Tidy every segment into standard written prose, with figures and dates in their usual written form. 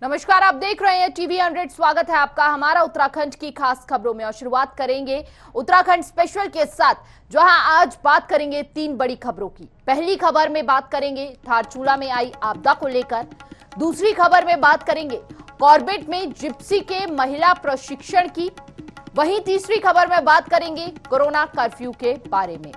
नमस्कार, आप देख रहे हैं टीवी 100। स्वागत है आपका हमारा उत्तराखंड की खास खबरों में और शुरुआत करेंगे उत्तराखंड स्पेशल के साथ, जहां आज बात करेंगे 3 बड़ी खबरों की। पहली खबर में बात करेंगे धारचूला में आई आपदा को लेकर। दूसरी खबर में बात करेंगे कॉर्बेट में जिप्सी के महिला प्रशिक्षण की। वहीं तीसरी खबर में बात करेंगे कोरोना कर्फ्यू के बारे में।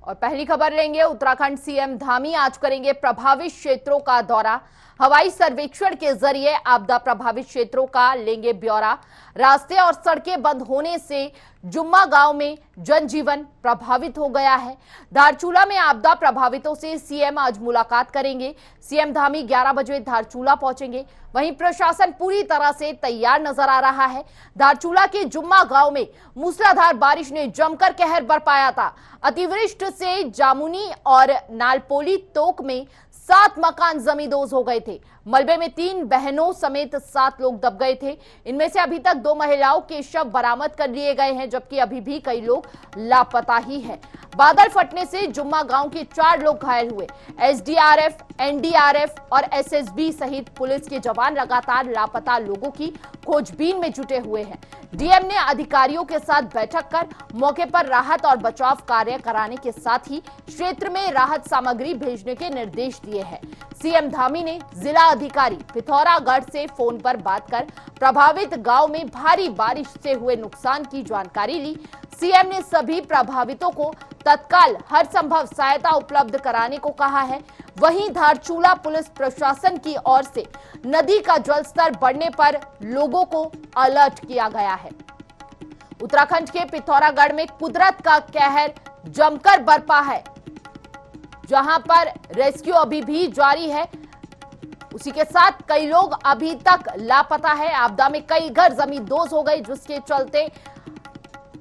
और पहली खबर लेंगे उत्तराखंड सीएम धामी आज करेंगे प्रभावित क्षेत्रों का दौरा। हवाई सर्वेक्षण के जरिए आपदा प्रभावित क्षेत्रों का लेंगे ब्यौरा। रास्ते और सड़कें बंद होने से जुम्मा गांव में जनजीवन प्रभावित हो गया है। धारचूला में आपदा प्रभावितों से सीएम आज मुलाकात करेंगे। सीएम धामी 11 बजे धारचूला पहुंचेंगे। वहीं प्रशासन पूरी तरह से तैयार नजर आ रहा है। धारचूला के जुम्मा गांव में मूसलाधार बारिश ने जमकर कहर बरपाया था। अतिवृष्टि से जामुनी और नालपोली तोक में 7 मकान जमींदोज हो गए थे। मलबे में 3 बहनों समेत 7 लोग दब गए थे। इनमें से अभी तक 2 महिलाओं के शव बरामद कर लिए गए हैं, जबकि अभी भी कई लोग लापता ही हैं। बादल फटने से जुम्मा गांव के 4 लोग घायल हुए। एसडीआरएफ, एनडीआरएफ और एसएसबी सहित पुलिस के जवान लगातार लापता लोगों की खोजबीन में जुटे हुए हैं। डीएम ने अधिकारियों के साथ बैठक कर मौके पर राहत और बचाव कार्य कराने के साथ ही क्षेत्र में राहत सामग्री भेजने के निर्देश दिए हैं। सीएम धामी ने जिला अधिकारी पिथौरागढ़ से फोन पर बात कर प्रभावित गांव में भारी बारिश से हुए नुकसान की जानकारी ली। सीएम ने सभी प्रभावितों को तत्काल हर संभव सहायता उपलब्ध कराने को कहा है। वहीं धारचूला पुलिस प्रशासन की ओर से नदी का जलस्तर बढ़ने पर लोगों को अलर्ट किया गया है। उत्तराखंड के पिथौरागढ़ में कुदरत का कहर जमकर बरपा है, जहां पर रेस्क्यू अभी भी जारी है। उसी के साथ कई लोग अभी तक लापता है। आपदा में कई घर जमींदोज हो गए, जिसके चलते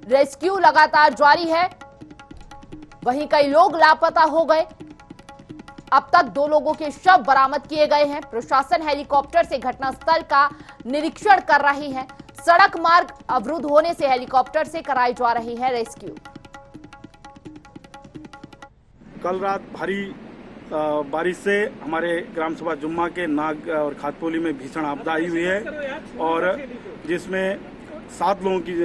रेस्क्यू लगातार जारी है। वहीं कई लोग लापता हो गए। अब तक 2 लोगों के शव बरामद किए गए हैं। प्रशासन हेलीकॉप्टर से घटनास्थल का निरीक्षण कर रही है। सड़क मार्ग अवरुद्ध होने से हेलीकॉप्टर से कराई जा रही है रेस्क्यू। कल रात भारी बारिश से हमारे ग्राम सभा जुम्मा के नाग और खातपोली में भीषण आपदा आई हुई है और जिसमें 7 लोगों की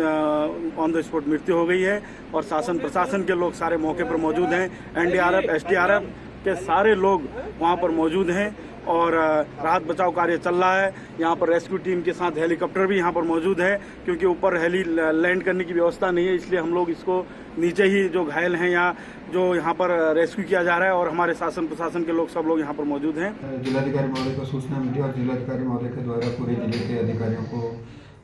ऑन द स्पॉट मृत्यु हो गई है और शासन प्रशासन के लोग सारे मौके पर मौजूद हैं। एनडीआरएफ, एसडीआरएफ के सारे लोग वहां पर मौजूद हैं और राहत बचाव कार्य चल रहा है। यहाँ पर रेस्क्यू टीम के साथ हेलीकॉप्टर भी यहाँ पर मौजूद है, क्योंकि ऊपर हेली लैंड करने की व्यवस्था नहीं है, इसलिए हम लोग इसको नीचे ही जो घायल हैं यहाँ पर रेस्क्यू किया जा रहा है और हमारे शासन प्रशासन के लोग सब लोग यहाँ पर मौजूद हैं। जिलाधिकारी महोदय को सूचना मिली और जिलाधिकारी महोदय के द्वारा पूरे जिले के अधिकारियों को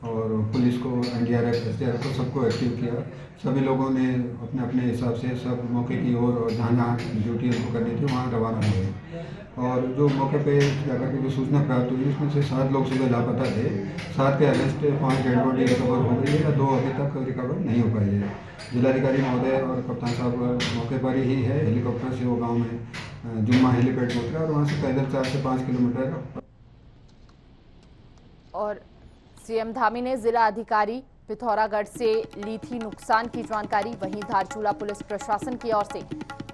और पुलिस को, एनडीआरएफ, एसडीआरएफ को सबको एक्टिव किया। सभी लोगों ने अपने अपने हिसाब से सब मौके की ओर और जहाँ ड्यूटी उनको करनी थी वहाँ रवाना हुए और जो मौके पे जाकर के जो सूचना प्राप्त हुई उसमें से 7 लोग सुबह लापता थे। 7 के अरेस्ट 5 डेड बॉडी रिकवर हो गई है या 2 अभी तक रिकवर नहीं हो पाई है। जिलाधिकारी महोदय और कप्तान साहब मौके पर ही है। हेलीकॉप्टर से वो गाँव में जुम्मा हेलीपैड पहुँचा और वहाँ से पैदल 4 से 5 किलोमीटर। और सीएम धामी ने जिला अधिकारी पिथौरागढ़ से ली थी नुकसान की जानकारी। वहीं धारचूला पुलिस प्रशासन की ओर से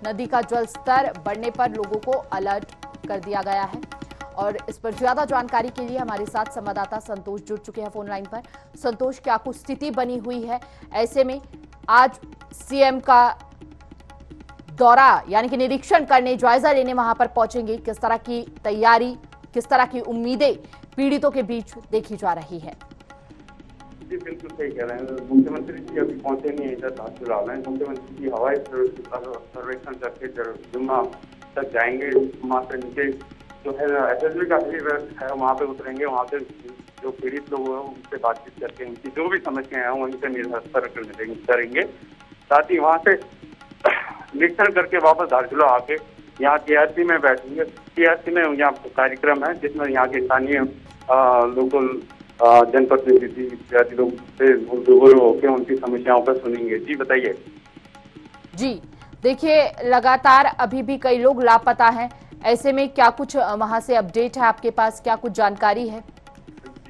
नदी का जल स्तर बढ़ने पर लोगों को अलर्ट कर दिया गया है। और इस पर ज्यादा जानकारी के लिए हमारे साथ संवाददाता संतोष जुड़ चुके हैं फोन लाइन पर। संतोष, क्या कुछ स्थिति बनी हुई है? ऐसे में आज सीएम का दौरा यानी कि निरीक्षण करने, जायजा लेने वहां पर पहुंचेंगे। किस तरह की तैयारी, किस तरह की उम्मीदें पीड़ितों के बीच देखी जा रही है? जी बिल्कुल सही कह रहे हैं। मुख्यमंत्री जी अभी पहुंचे नहीं है इधर धारचूला में। मुख्यमंत्री जी हवाई सर्वेक्षण करके जुम्मा तक जाएंगे। वहाँ से नीचे जो है एसएसबी का है वहाँ पे उतरेंगे। वहाँ से जो पीड़ित लोग हैं उनसे बातचीत करके उनकी जो भी समस्याएं हैं वहीं से निराकरण करेंगे। साथ ही वहाँ से निरीक्षण करके वापस धारचूला आके यहाँ केआरसी में बैठेंगे। केआरसी में यहाँ कार्यक्रम है जिसमें यहाँ के स्थानीय लोकल जनप्रतिनिधि इत्यादि लोग से रूबरू होकर उनकी समस्याओं पर सुनेंगे। जी बताइए। जी देखिए, लगातार अभी भी कई लोग लापता हैं। ऐसे में क्या कुछ वहां से अपडेट है आपके पास, क्या कुछ जानकारी है?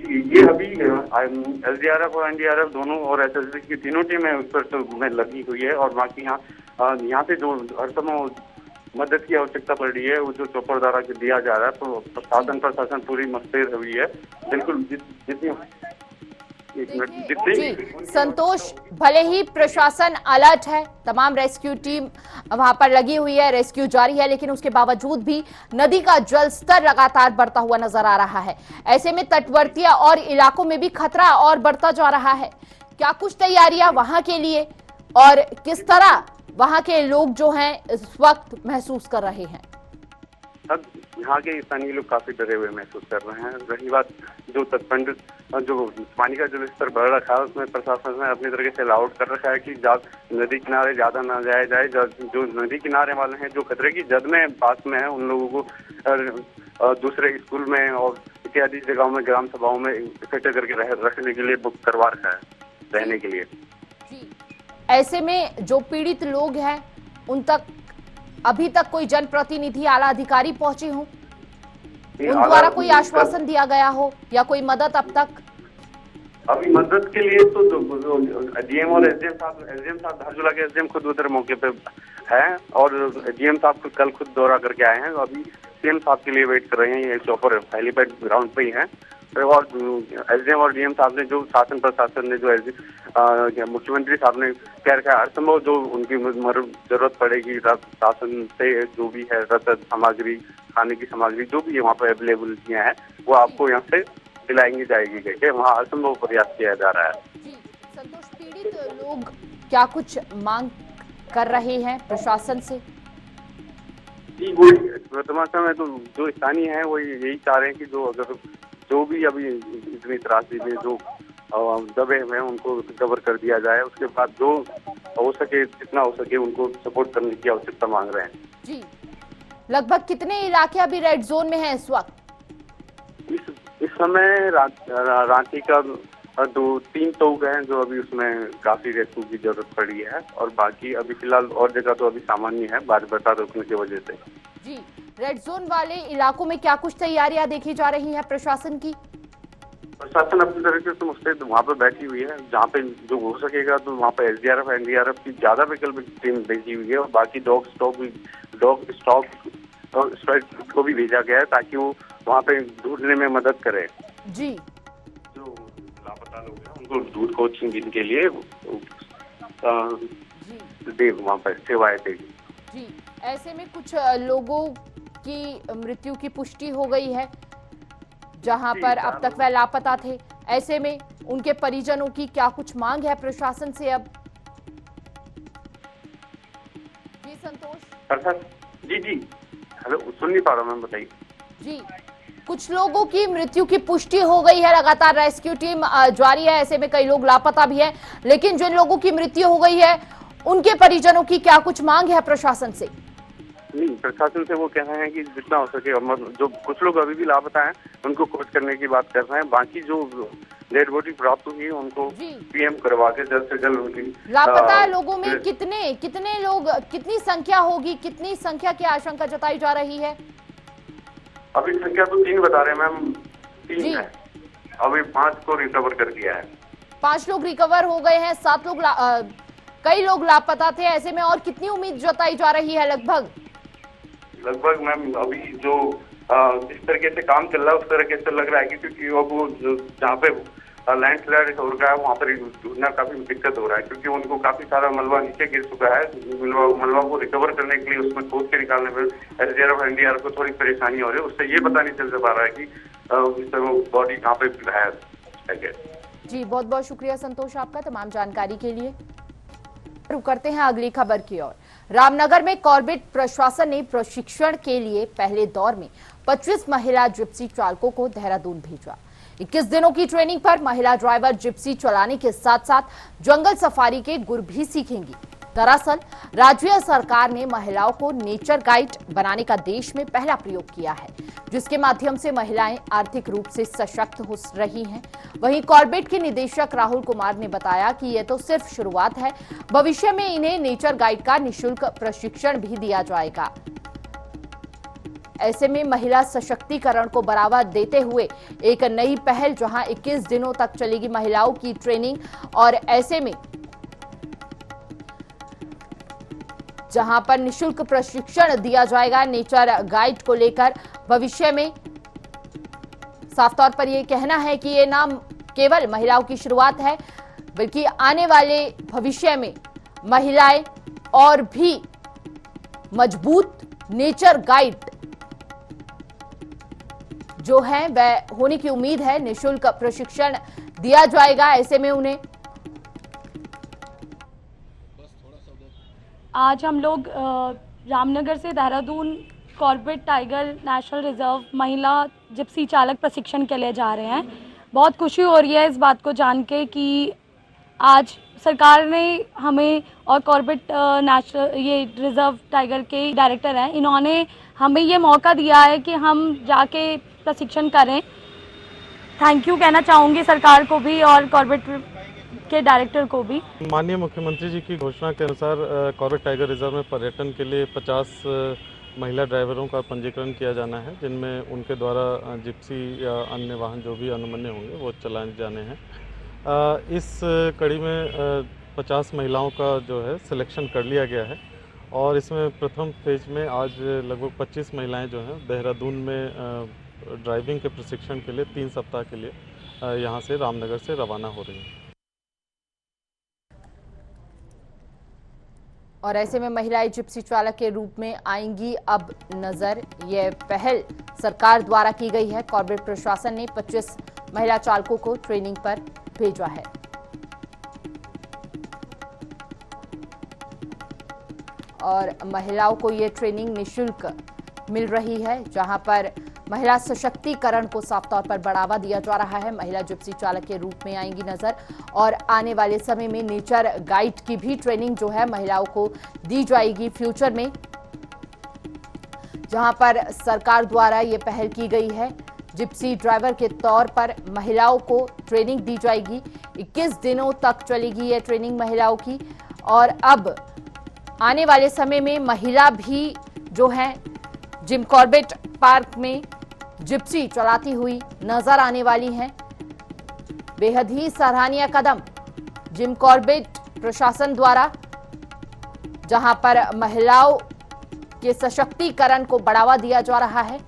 ये अभी एसडीआरएफ और एनडीआरएफ दोनों और एसएसबी की तीनों टीमें उस पर तो में लगी हुई है और बाकी यहाँ से जो हर समय मदद की आवश्यकता पड़ रही है वो जो चौपर द्वारा दिया जा रहा है, तो प्रशासन पूरी मुस्तैद हुई है। बिल्कुल जितनी जी संतोष, भले ही प्रशासन अलर्ट है, तमाम रेस्क्यू टीम वहां पर लगी हुई है, रेस्क्यू जारी है, लेकिन उसके बावजूद भी नदी का जल स्तर लगातार बढ़ता हुआ नजर आ रहा है। ऐसे में तटवर्तीय और इलाकों में भी खतरा और बढ़ता जा रहा है। क्या कुछ तैयारियां वहां के लिए और किस तरह वहां के लोग जो हैं इस वक्त महसूस कर रहे हैं? अब यहाँ के स्थानीय लोग काफी डरे हुए महसूस कर रहे हैं। रही बात जो तटबंध जो पानी का जल स्तर बढ़ रखा है, उसमें प्रशासन ने अपनी तरीके से अलाउड कर रखा है कि नदी किनारे ज्यादा ना जाया जाए। जो नदी किनारे वाले हैं, जो खतरे की जद में पास में है, उन लोगों को दूसरे स्कूल में और इत्यादि जगहों में ग्राम सभाओं में इकट्ठे करके रखने के लिए बुक करवा रखा है रहने के लिए। ऐसे में जो पीड़ित लोग हैं उन तक अभी तक कोई जनप्रतिनिधि, आला अधिकारी पहुंचे हों, उन द्वारा कोई आश्वासन दिया गया हो या कोई मदद अब तक? अभी मदद के लिए तो डीएम और एसडीएम साहब धारचूला के एसडीएम खुद उधर मौके पे हैं और डीएम साहब कल खुद दौरा करके आए हैं। अभी सीएम साहब के लिए वेट कर रहे हैं। ये चौपर हेलीपैड ग्राउंड पे ही है और एसडीएम और डीएम साहब ने जो शासन प्रशासन ने जो मुख्यमंत्री साहब ने कह रखा है, हर संभव जो उनकी जरूरत पड़ेगी शासन से जो भी है रसद सामग्री, खाने की सामग्री जो भी वहाँ पर अवेलेबल हैं वो आपको यहाँ से दिलाएंगी जाएगी कहकर वहाँ हर संभव प्रयास किया जा रहा है। जी संतोष, पीड़ित लोग क्या कुछ मांग कर रहे हैं प्रशासन से? जी वो वर्तमान समय तो जो स्थानीय है वो यही चाह रहे हैं कि जो भी अभी इतनी त्रासदी में जो दबे हुए हैं उनको रिकवर कर दिया जाए। उसके बाद जो हो सके जितना हो सके उनको सपोर्ट करने की आवश्यकता मांग रहे हैं। जी लगभग कितने इलाके अभी रेड जोन में हैं इस वक्त? इस समय रांची का 2-3 तोग हैं जो अभी उसमें काफी रेस्क्यू की जरूरत पड़ी है और बाकी अभी फिलहाल और जगह तो अभी सामान्य है बरसात रुकने की वजह से। जी रेड जोन वाले इलाकों में क्या कुछ तैयारियां देखी जा रही है प्रशासन की? प्रशासन अपनी तरीके से मुस्तैद वहाँ पे बैठी हुई है। जहाँ पे जो हो सकेगा तो वहाँ पे एसडीआरएफ एनडीआरएफ की ज्यादा वैकल्पिक टीम भेजी हुई है और बाकी डॉग स्टॉक को भी भेजा गया है ताकि वो वहाँ पे ढूंढने में मदद करे। जी जो लापता लोग हैं उनको ढूंढ खोजबीन के लिए वहाँ पर सेवाएं देगी। जी ऐसे में कुछ लोगों की मृत्यु की पुष्टि हो गई है जहां पर अब तक वह लापता थे। ऐसे में उनके परिजनों की क्या कुछ मांग है प्रशासन से अब? जी संतोष। जी हेलो, सुन नहीं पा रहा मैं, बताइए। जी कुछ लोगों की मृत्यु की पुष्टि हो गई है, लगातार रेस्क्यू टीम जारी है, ऐसे में कई लोग लापता भी हैं, लेकिन जिन लोगों की मृत्यु हो गई है उनके परिजनों की क्या कुछ मांग है प्रशासन से? नहीं, प्रशासन से वो कह रहे हैं कि जितना हो सके, जो कुछ लोग अभी भी लापता हैं उनको खोज करने की बात कर रहे हैं। बाकी जो डेड बॉडी प्राप्त हुई है उनको पीएम करवा के जल्द से जल्द उनकी लापता लोगों में कितने लोग, कितनी संख्या होगी, कितनी संख्या की आशंका जताई जा रही है? अभी संख्या तो 3 बता रहे हैं मैम, 3 है। अभी 5 को रिकवर कर दिया है। 5 लोग रिकवर हो गए हैं, 7 लोग कई लोग लापता थे। ऐसे में और कितनी उम्मीद जताई जा रही है? लगभग मैम अभी जो जिस तरीके से काम चल रहा है उस तरीके से लग रहा है कि क्योंकि वो जहाँ पे लैंडस्लाइड हो रहा है वहाँ पर ढूंढना काफी दिक्कत हो रहा है क्योंकि उनको काफी सारा मलबा नीचे गिर चुका है। मलबा को रिकवर करने के लिए उसमें खोद के निकालने में एसडीआरएफ एनडीआरएफ को थोड़ी परेशानी हो रही है। उससे ये पता नहीं चल पा रहा है कि बॉडी कहाँ पे है। जी बहुत बहुत शुक्रिया संतोष आपका तमाम जानकारी के लिए। रुक करते हैं अगली खबर की ओर। रामनगर में कॉर्बेट प्रशासन ने प्रशिक्षण के लिए पहले दौर में 25 महिला जिप्सी चालकों को देहरादून भेजा। 21 दिनों की ट्रेनिंग पर महिला ड्राइवर जिप्सी चलाने के साथ साथ जंगल सफारी के गुर भी सीखेंगी। दरअसल राज्य सरकार ने महिलाओं को नेचर गाइड बनाने का देश में पहला प्रयोग किया है, जिसके माध्यम से महिलाएं आर्थिक रूप से सशक्त हो रही हैं। वहीं कॉर्बेट के निदेशक राहुल कुमार ने बताया कि यह तो सिर्फ शुरुआत है, भविष्य में इन्हें नेचर गाइड का निःशुल्क प्रशिक्षण भी दिया जाएगा। ऐसे में महिला सशक्तिकरण को बढ़ावा देते हुए एक नई पहल जहां 21 दिनों तक चलेगी महिलाओं की ट्रेनिंग, और ऐसे में जहां पर निशुल्क प्रशिक्षण दिया जाएगा नेचर गाइड को लेकर। भविष्य में साफ तौर पर यह कहना है कि ये नाम केवल महिलाओं की शुरुआत है, बल्कि आने वाले भविष्य में महिलाएं और भी मजबूत नेचर गाइड जो है वह होने की उम्मीद है। निशुल्क प्रशिक्षण दिया जाएगा, ऐसे में उन्हें। आज हम लोग रामनगर से Dehradun Corbett tiger national reserve महिला जिप्सी चालक प्रशिक्षण के लिए जा रहे हैं। बहुत खुशी हो रही है इस बात को जान के कि आज सरकार ने हमें, और कॉर्बेट नेशनल ये रिजर्व टाइगर के डायरेक्टर हैं, इन्होंने हमें ये मौका दिया है कि हम जाके प्रशिक्षण करें। थैंक यू कहना चाहूँगी सरकार को भी और कॉर्बेट के डायरेक्टर को भी। माननीय मुख्यमंत्री जी की घोषणा के अनुसार कॉर्बेट टाइगर रिजर्व में पर्यटन के लिए 50 महिला ड्राइवरों का पंजीकरण किया जाना है, जिनमें उनके द्वारा जिप्सी या अन्य वाहन जो भी अनुमन्य होंगे वो चलाए जाने हैं। इस कड़ी में 50 महिलाओं का जो है सिलेक्शन कर लिया गया है, और इसमें प्रथम फेज में आज लगभग 25 महिलाएं जो हैं देहरादून में ड्राइविंग के प्रशिक्षण के लिए 3 सप्ताह के लिए यहाँ से रामनगर से रवाना हो रही हैं। और ऐसे में महिलाएं जिप्सी चालक के रूप में आएंगी। अब नजर यह पहल सरकार द्वारा की गई है। कॉर्बेट प्रशासन ने 25 महिला चालकों को ट्रेनिंग पर भेजा है। और महिलाओं को यह ट्रेनिंग निःशुल्क मिल रही है, जहां पर महिला सशक्तिकरण को साफ तौर पर बढ़ावा दिया जा रहा है। महिला जिप्सी चालक के रूप में आएंगी नजर, और आने वाले समय में नेचर गाइड की भी ट्रेनिंग जो है महिलाओं को दी जाएगी फ्यूचर में, जहां पर सरकार द्वारा ये पहल की गई है। जिप्सी ड्राइवर के तौर पर महिलाओं को ट्रेनिंग दी जाएगी। 21 दिनों तक चलेगी ये ट्रेनिंग महिलाओं की, और अब आने वाले समय में महिला भी जो है जिम कॉर्बेट पार्क में जिप्सी चलाती हुई नजर आने वाली हैं। बेहद ही सराहनीय कदम जिम कॉर्बेट प्रशासन द्वारा, जहां पर महिलाओं के सशक्तिकरण को बढ़ावा दिया जा रहा है।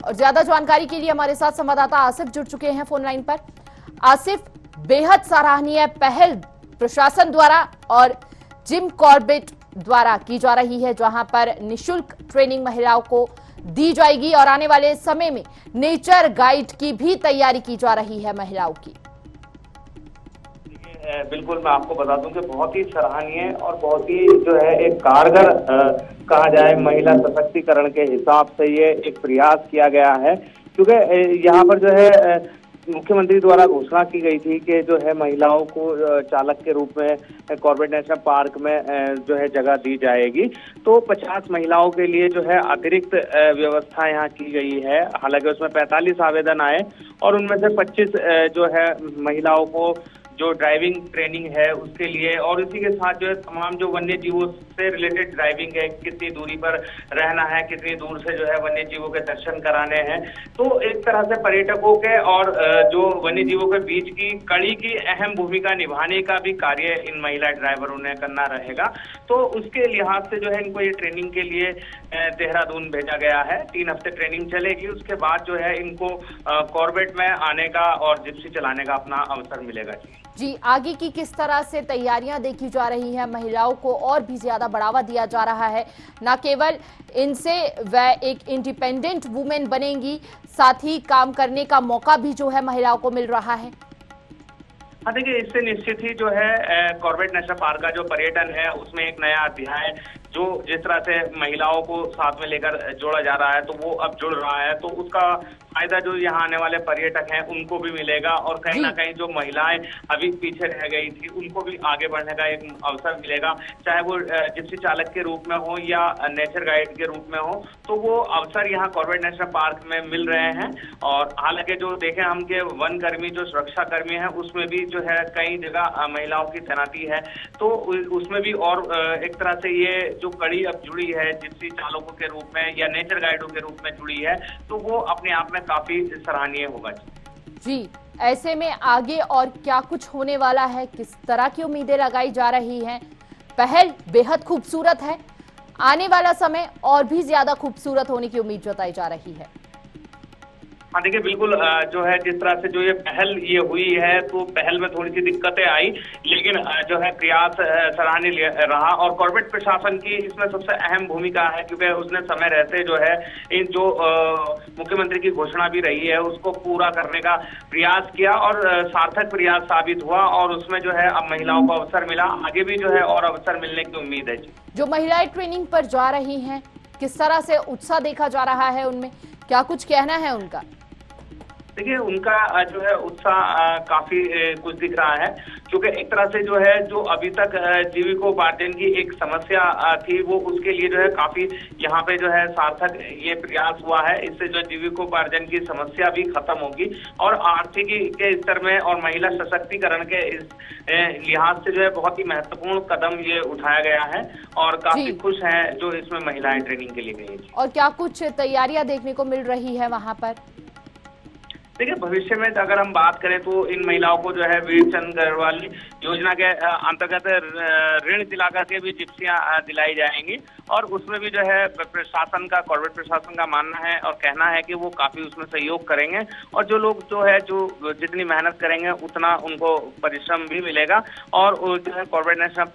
और ज्यादा जानकारी के लिए हमारे साथ संवाददाता आसिफ जुड़ चुके हैं फोन लाइन पर। आसिफ, बेहद सराहनीय पहल प्रशासन द्वारा और जिम कॉर्बेट द्वारा की जा रही है, जहां पर निःशुल्क ट्रेनिंग महिलाओं को दी जाएगी, और आने वाले समय में नेचर गाइड की भी तैयारी की जा रही है महिलाओं की। बिल्कुल, मैं आपको बता दूं कि बहुत ही सराहनीय और बहुत ही जो है एक कारगर कहा जाए महिला सशक्तिकरण के हिसाब से ये एक प्रयास किया गया है, क्योंकि यहाँ पर जो है मुख्यमंत्री द्वारा घोषणा की गई थी कि जो है महिलाओं को चालक के रूप में कॉर्बेट नेशनल पार्क में जो है जगह दी जाएगी। तो 50 महिलाओं के लिए जो है अतिरिक्त व्यवस्था यहाँ की गई है। हालांकि उसमें 45 आवेदन आए और उनमें से 25 जो है महिलाओं को जो ड्राइविंग ट्रेनिंग है उसके लिए, और इसी के साथ जो है तमाम जो वन्य जीवों से रिलेटेड ड्राइविंग है, कितनी दूरी पर रहना है, कितनी दूर से जो है वन्य जीवों के दर्शन कराने हैं। तो एक तरह से पर्यटकों के और जो वन्य जीवों के बीच की कड़ी की अहम भूमिका निभाने का भी कार्य इन महिला ड्राइवरों ने करना रहेगा। तो उसके लिहाज से जो है इनको ये ट्रेनिंग के लिए देहरादून भेजा गया है। 3 हफ्ते ट्रेनिंग चलेगी, उसके बाद जो है इनको कॉर्बेट में आने का और जिप्सी चलाने का अपना अवसर मिलेगा। जी, आगे की किस तरह से तैयारियां देखी जा रही हैं? महिलाओं को और भी ज्यादा बढ़ावा दिया जा रहा है, न केवल इनसे वह एक इंडिपेंडेंट वुमेन बनेंगी, साथ ही काम करने का मौका भी जो है महिलाओं को मिल रहा है। हाँ, देखिए, इससे निश्चित ही जो है कॉर्बेट नेशनल पार्क का जो पर्यटन है उसमें एक नया अध्याय जो जिस तरह से महिलाओं को साथ में लेकर जोड़ा जा रहा है तो वो अब जुड़ रहा है, तो उसका फायदा जो यहाँ आने वाले पर्यटक हैं उनको भी मिलेगा, और कहीं ना कहीं जो महिलाएं अभी पीछे रह गई थी उनको भी आगे बढ़ने का एक अवसर मिलेगा, चाहे वो जिप्सी चालक के रूप में हो या नेचर गाइड के रूप में हो। तो वो अवसर यहाँ कॉर्बेट नेशनल पार्क में मिल रहे हैं। और हालांकि जो देखें हम के वन कर्मी जो सुरक्षा कर्मी है उसमें भी जो है कई जगह महिलाओं की तैनाती है, तो उसमें भी और एक तरह से ये जो कड़ी अब जुड़ी है जिप्सी चालकों के रूप में या नेचर गाइडों के रूप में जुड़ी है, तो वो अपने आप में काफी सराहनीय होगा। जी, ऐसे में आगे और क्या कुछ होने वाला है, किस तरह की उम्मीदें लगाई जा रही हैं? पहल बेहद खूबसूरत है, आने वाला समय और भी ज्यादा खूबसूरत होने की उम्मीद जताई जा रही है। हाँ देखिए, बिल्कुल जो है जिस तरह से जो ये पहल ये हुई है, तो पहल में थोड़ी सी दिक्कतें आई, लेकिन जो है प्रयास सराहनीय रहा। और कॉर्बेट प्रशासन की इसमें सबसे अहम भूमिका है, क्योंकि उसने समय रहते जो है इन जो मुख्यमंत्री की घोषणा भी रही है उसको पूरा करने का प्रयास किया, और सार्थक प्रयास साबित हुआ, और उसमें जो है अब महिलाओं को अवसर मिला। आगे भी जो है और अवसर मिलने की उम्मीद है। जो महिलाएं ट्रेनिंग पर जा रही हैं, किस तरह से उत्साह देखा जा रहा है उनमें, क्या कुछ कहना है उनका? देखिए, उनका जो है उत्साह काफी कुछ दिख रहा है, क्योंकि एक तरह से जो है जो अभी तक जीविकोपार्जन की एक समस्या थी, वो उसके लिए जो है काफी यहाँ पे जो है सार्थक ये प्रयास हुआ है। इससे जो जीविकोपार्जन की समस्या भी खत्म होगी, और आर्थिकी के स्तर में और महिला सशक्तिकरण के लिहाज से जो है बहुत ही महत्वपूर्ण कदम ये उठाया गया है, और काफी खुश हैं जो इसमें महिलाएं ट्रेनिंग के लिए गई। और क्या कुछ तैयारियां देखने को मिल रही है वहां पर? देखिए, भविष्य में अगर हम बात करें तो इन महिलाओं को जो है वीर चंद गढ़वाल योजना के अंतर्गत ऋण दिलाकर के भी जिप्सियां दिलाई जाएंगी, और उसमें भी जो है प्रशासन का, कॉर्बेट प्रशासन का मानना है और कहना है कि वो काफी उसमें सहयोग करेंगे, और जो लोग जो है जो जितनी मेहनत करेंगे उतना उनको परिश्रम भी मिलेगा। और जो है कॉर्बेट नेशनल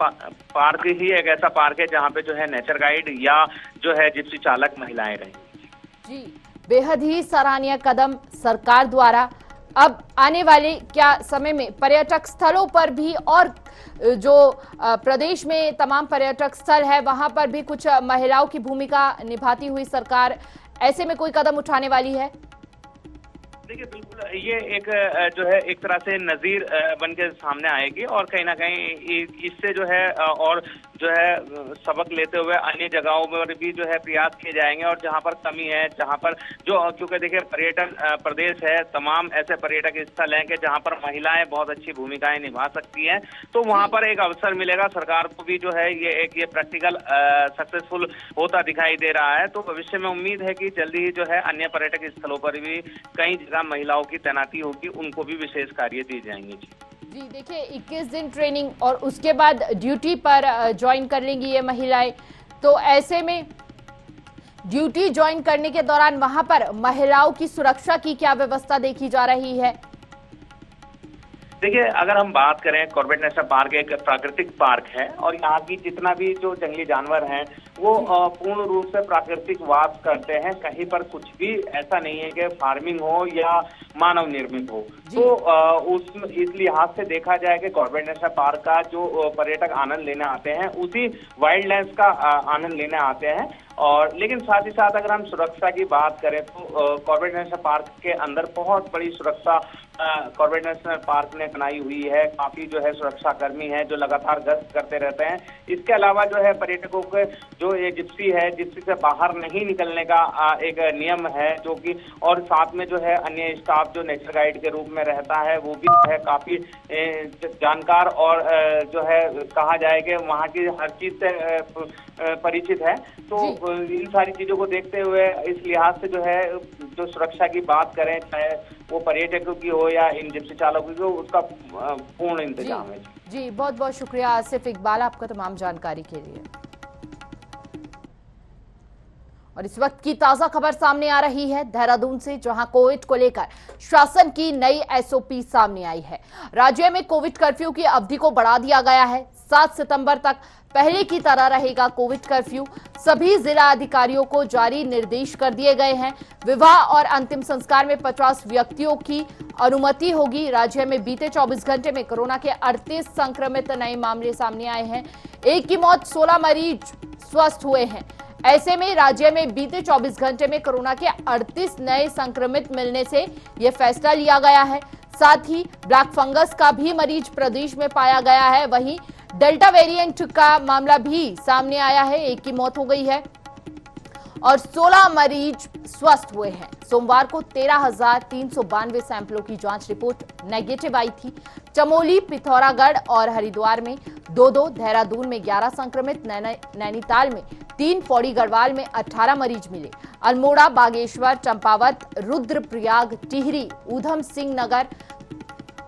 पार्क ही एक ऐसा पार्क है जहाँ पे जो है नेचर गाइड या जो है जिप्सी चालक महिलाएं रहेंगी। जी, बेहद ही सराहनीय कदम सरकार द्वारा। अब आने वाले क्या समय में पर्यटक स्थलों पर भी, और जो प्रदेश में तमाम पर्यटक स्थल है वहां पर भी कुछ महिलाओं की भूमिका निभाती हुई सरकार ऐसे में कोई कदम उठाने वाली है? देखिए, बिल्कुल ये एक जो है एक तरह से नजीर बन के सामने आएगी, और कहीं ना कहीं इससे जो है और जो है सबक लेते हुए अन्य जगहों पर भी जो है प्रयास किए जाएंगे, और जहां पर कमी है, जहां पर जो, क्योंकि देखिए पर्यटन प्रदेश है, तमाम ऐसे पर्यटक स्थल हैं कि जहां पर महिलाएं बहुत अच्छी भूमिकाएं निभा सकती हैं, तो वहां पर एक अवसर मिलेगा। सरकार को भी जो है ये प्रैक्टिकल सक्सेसफुल होता दिखाई दे रहा है। तो भविष्य में उम्मीद है कि जल्दी ही जो है अन्य पर्यटक स्थलों पर भी कई जगह महिलाओं की तैनाती होगी, उनको भी विशेष कार्य दिए जाएंगे। जी देखिए, 21 दिन ट्रेनिंग और उसके बाद ड्यूटी पर ज्वाइन कर लेंगी ये महिलाएं, तो ऐसे में ड्यूटी ज्वाइन करने के दौरान वहां पर महिलाओं की सुरक्षा की क्या व्यवस्था देखी जा रही है? देखिए, अगर हम बात करें, कॉर्बेट नेशनल पार्क एक प्राकृतिक पार्क है, और यहाँ की जितना भी जो जंगली जानवर हैं वो पूर्ण रूप से प्राकृतिक वास करते हैं। कहीं पर कुछ भी ऐसा नहीं है कि फार्मिंग हो या मानव निर्मित हो। तो इस लिहाज से देखा जाए कि कॉर्बेट नेशनल पार्क का जो पर्यटक आनंद लेने आते हैं उसी वाइल्ड लाइफ का आनंद लेने आते हैं। और लेकिन साथ ही साथ अगर हम सुरक्षा की बात करें तो कॉर्बेट नेशनल पार्क के अंदर बहुत बड़ी सुरक्षा कॉर्बेट नेशनल पार्क ने बनाई हुई है। काफी जो है सुरक्षा कर्मी हैं जो लगातार गश्त करते रहते हैं। इसके अलावा जो है पर्यटकों के जो ये जिप्सी है, जिप्सी से बाहर नहीं निकलने का एक नियम है जो कि, और साथ में जो है अन्य स्टाफ जो नेचर गाइड के रूप में रहता है वो भी है काफी जानकार और जो है कहा जाए कि वहाँ की हर चीज से परिचित है। तो इन सारी चीजों को देखते हुए इस लिहाज से जो है जो सुरक्षा की बात करें, चाहे वो पर्यटकों की हो या इन जिप्सी चालकों की हो, उसका पूर्ण इंतजाम है। जी बहुत बहुत शुक्रिया आसिफ इकबाल आपका तमाम जानकारी के लिए। और इस वक्त की ताजा खबर सामने आ रही है देहरादून से, जहां कोविड को लेकर शासन की नई एसओपी सामने आई है। राज्य में कोविड कर्फ्यू की अवधि को बढ़ा दिया गया है। 7 सितंबर तक पहले की तरह रहेगा कोविड कर्फ्यू। सभी जिला अधिकारियों को जारी निर्देश कर दिए गए हैं। विवाह और अंतिम संस्कार में 50 व्यक्तियों की अनुमति होगी। राज्य में बीते 24 घंटे में कोरोना के 38 संक्रमित नए मामले सामने आए हैं। एक की मौत, 16 मरीज स्वस्थ हुए हैं। ऐसे में राज्य में बीते 24 घंटे में कोरोना के 38 नए संक्रमित मिलने से यह फैसला लिया गया है। साथ ही ब्लैक फंगस का भी मरीज प्रदेश में पाया गया है। वहीं डेल्टा वेरिएंट का मामला भी सामने आया है, एक की मौत हो गई है और 16 मरीज स्वस्थ हुए हैं। सोमवार को 13,392 सैंपलों की जांच रिपोर्ट नेगेटिव आई थी। चमोली, पिथौरागढ़ और हरिद्वार में 2-2, देहरादून में 11 संक्रमित, नैनीताल में 3, पौड़ी गढ़वाल में 18 मरीज मिले। अल्मोड़ा, बागेश्वर, चंपावत, रुद्रप्रयाग, टिहरी, ऊधम सिंह नगर,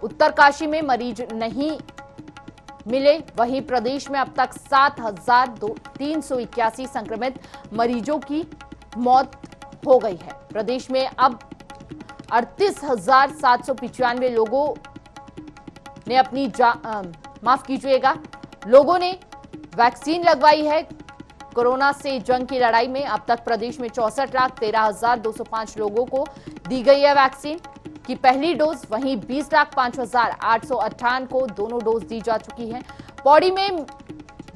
उत्तरकाशी में मरीज नहीं मिले। वहीं प्रदेश में अब तक 7,381 संक्रमित मरीजों की मौत हो गई है। प्रदेश में अब 38,795 लोगों ने अपनी लोगों ने वैक्सीन लगवाई है। कोरोना से जंग की लड़ाई में अब तक प्रदेश में 64,13,205 लोगों को दी गई है वैक्सीन की पहली डोज। वहीं 20,05,858 को दोनों डोज दी जा चुकी है। पौड़ी में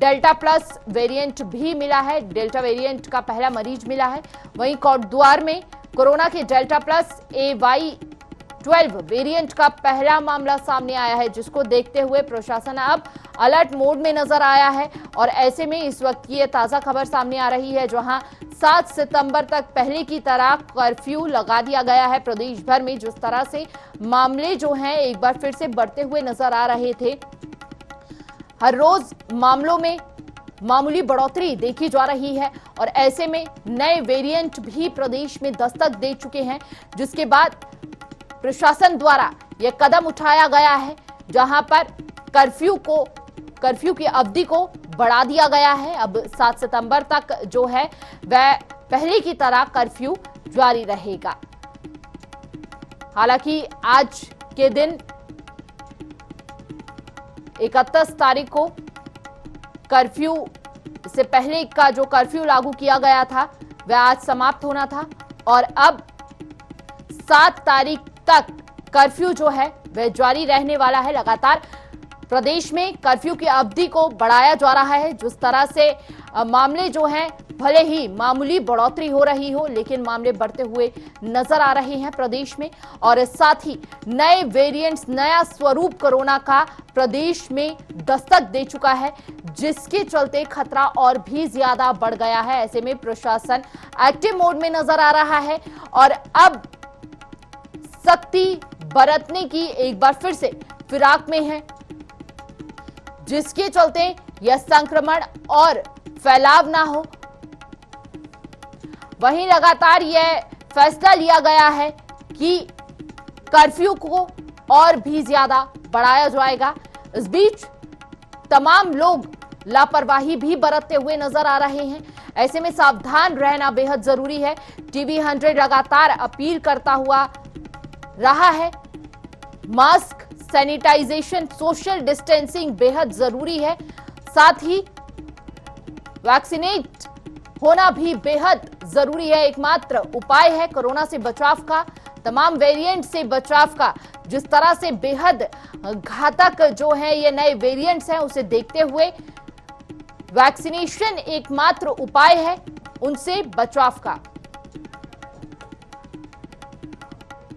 डेल्टा प्लस वेरिएंट भी मिला है, डेल्टा वेरिएंट का पहला मरीज मिला है। वहीं कोटद्वार में कोरोना के डेल्टा प्लस AY12 वेरिएंट का पहला मामला सामने आया है, जिसको देखते हुए प्रशासन अब अलर्ट मोड में नजर आया है। और ऐसे में इस वक्त की ये ताजा खबर सामने आ रही है, जहां 7 सितंबर तक पहले की तरह कर्फ्यू लगा दिया गया है प्रदेश भर में। जिस तरह से मामले जो हैं एक बार फिर से बढ़ते हुए नजर आ रहे थे, हर रोज मामलों में मामूली बढ़ोतरी देखी जा रही है और ऐसे में नए वेरिएंट भी प्रदेश में दस्तक दे चुके हैं, जिसके बाद प्रशासन द्वारा यह कदम उठाया गया है, जहां पर कर्फ्यू की अवधि को बढ़ा दिया गया है। अब 7 सितंबर तक जो है वह पहले की तरह कर्फ्यू जारी रहेगा। हालांकि आज के दिन 31 तारीख को कर्फ्यू से पहले का जो कर्फ्यू लागू किया गया था वह आज समाप्त होना था और अब 7 तारीख तक कर्फ्यू जो है वह जारी रहने वाला है। लगातार प्रदेश में कर्फ्यू की अवधि को बढ़ाया जा रहा है। जिस तरह से मामले जो हैं भले ही मामूली बढ़ोतरी हो रही हो, लेकिन मामले बढ़ते हुए नजर आ रहे हैं प्रदेश में। और साथ ही नए वेरिएंट्स, नया स्वरूप कोरोना का प्रदेश में दस्तक दे चुका है, जिसके चलते खतरा और भी ज्यादा बढ़ गया है। ऐसे में प्रशासन एक्टिव मोड में नजर आ रहा है और अब सख्ती बरतने की एक बार फिर से फिराक में है, जिसके चलते यह संक्रमण और फैलाव ना हो। वहीं लगातार यह फैसला लिया गया है कि कर्फ्यू को और भी ज्यादा बढ़ाया जाएगा। इस बीच तमाम लोग लापरवाही भी बरतते हुए नजर आ रहे हैं। ऐसे में सावधान रहना बेहद जरूरी है। टीवी 100 लगातार अपील करता हुआ रहा है। मास्क, सैनिटाइजेशन, सोशल डिस्टेंसिंग बेहद जरूरी है। साथ ही वैक्सीनेट होना भी बेहद जरूरी है। एकमात्र उपाय है कोरोना से बचाव का, तमाम वेरिएंट से बचाव का। जिस तरह से बेहद घातक जो है ये नए वेरिएंट्स हैं, उसे देखते हुए वैक्सीनेशन एकमात्र उपाय है उनसे बचाव का।